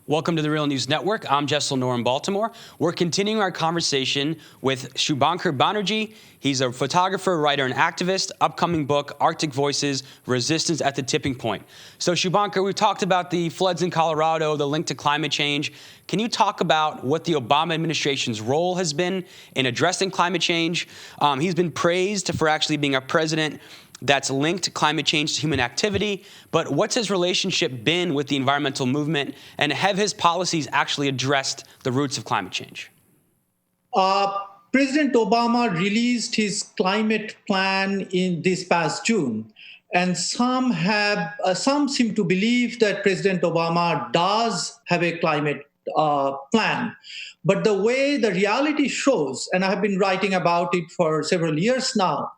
Welcome to the Real News Network. I'm Jessel Noor in Baltimore. We're continuing our conversation with Subhankar Banerjee. He's a photographer, writer, and activist. Upcoming book, Arctic Voices, Resistance at the Tipping Point. So Subhankar, we've talked about the floods in Colorado, the link to climate change. Can you talk about what the Obama administration's role has been in addressing climate change? He's been praised for actually being a president that's linked climate change to human activity, but what's his relationship been with the environmental movement, and have his policies actually addressed the roots of climate change? President Obama released his climate plan in this past June, and some seem to believe that President Obama does have a climate plan. But the way the reality shows, and I have been writing about it for several years now,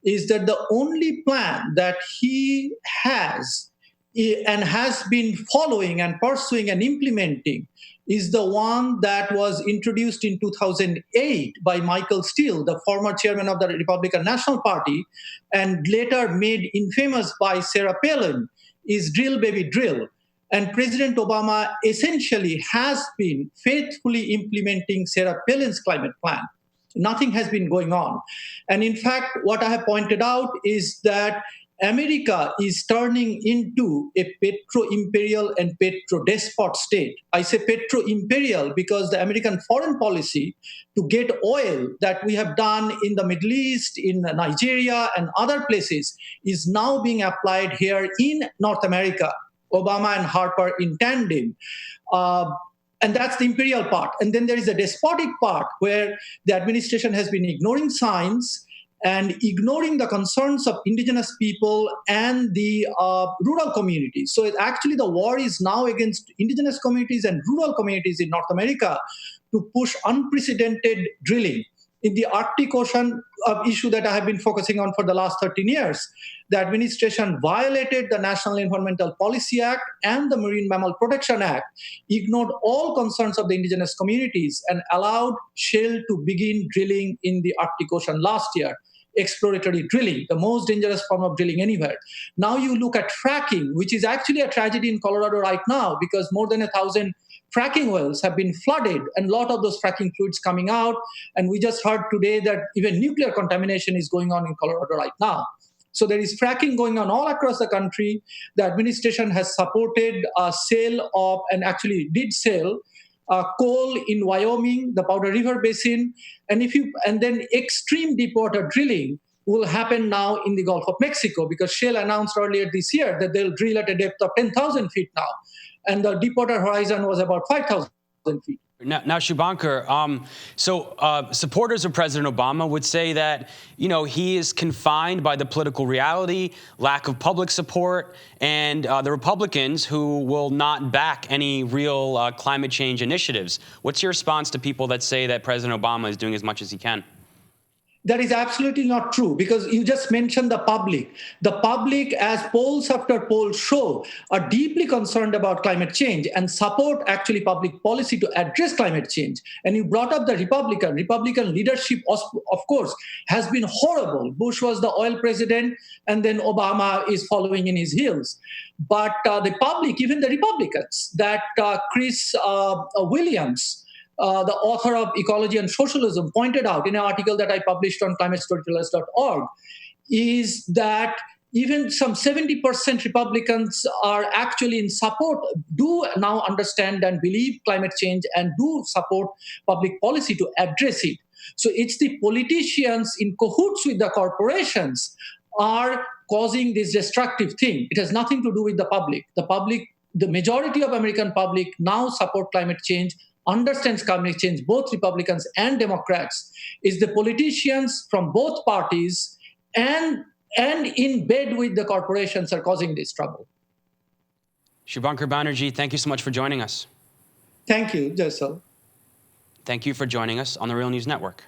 is that the only plan that he has and has been following and pursuing and implementing is the one that was introduced in 2008 by Michael Steele, the former chairman of the Republican National Party, and later made infamous by Sarah Palin, is Drill Baby Drill. And President Obama essentially has been faithfully implementing Sarah Palin's climate plan. Nothing has been going on. And in fact, what I have pointed out is that America is turning into a petro-imperial and petro-despot state. I say petro-imperial because the American foreign policy to get oil that we have done in the Middle East, in Nigeria, and other places is now being applied here in North America. Obama and Harper in tandem. And that's the imperial part. And then there is a despotic part where the administration has been ignoring science and ignoring the concerns of indigenous people and the rural communities. So actually the war is now against indigenous communities and rural communities in North America to push unprecedented drilling. In the Arctic Ocean issue that I have been focusing on for the last 13 years, the administration violated the National Environmental Policy Act and the Marine Mammal Protection Act, ignored all concerns of the indigenous communities, and allowed Shell to begin drilling in the Arctic Ocean last year. Exploratory drilling, the most dangerous form of drilling anywhere. Now you look at fracking, which is actually a tragedy in Colorado right now because more than 1,000 fracking wells have been flooded and a lot of those fracking fluids coming out. And we just heard today that even nuclear contamination is going on in Colorado right now. So there is fracking going on all across the country. The administration has supported a sale of, and actually did sell, coal in Wyoming, the Powder River Basin, and then extreme deep water drilling will happen now in the Gulf of Mexico because Shell announced earlier this year that they'll drill at a depth of 10,000 feet now, and the deepwater horizon was about 5,000 feet. Now, Subhankar, supporters of President Obama would say that, he is confined by the political reality, lack of public support, and the Republicans who will not back any real climate change initiatives. What's your response to people that say that President Obama is doing as much as he can? That is absolutely not true because you just mentioned the public. The public, as polls after polls show, are deeply concerned about climate change and support actually public policy to address climate change. And you brought up the Republican leadership, of course, has been horrible. Bush was the oil president, and then Obama is following in his heels. But the public, even the Republicans, that Chris Williams, the author of Ecology and Socialism, pointed out in an article that I published on climatestorytellers.org, is that even some 70% Republicans are actually in support, do now understand and believe climate change and do support public policy to address it. So it's the politicians in cahoots with the corporations are causing this destructive thing. It has nothing to do with the public. The majority of American public now support climate change, understands climate change, both Republicans and Democrats. Is the politicians from both parties and in bed with the corporations are causing this trouble. Subhankar Banerjee, thank you so much for joining us. Thank you, Jessel. Thank you for joining us on the Real News Network.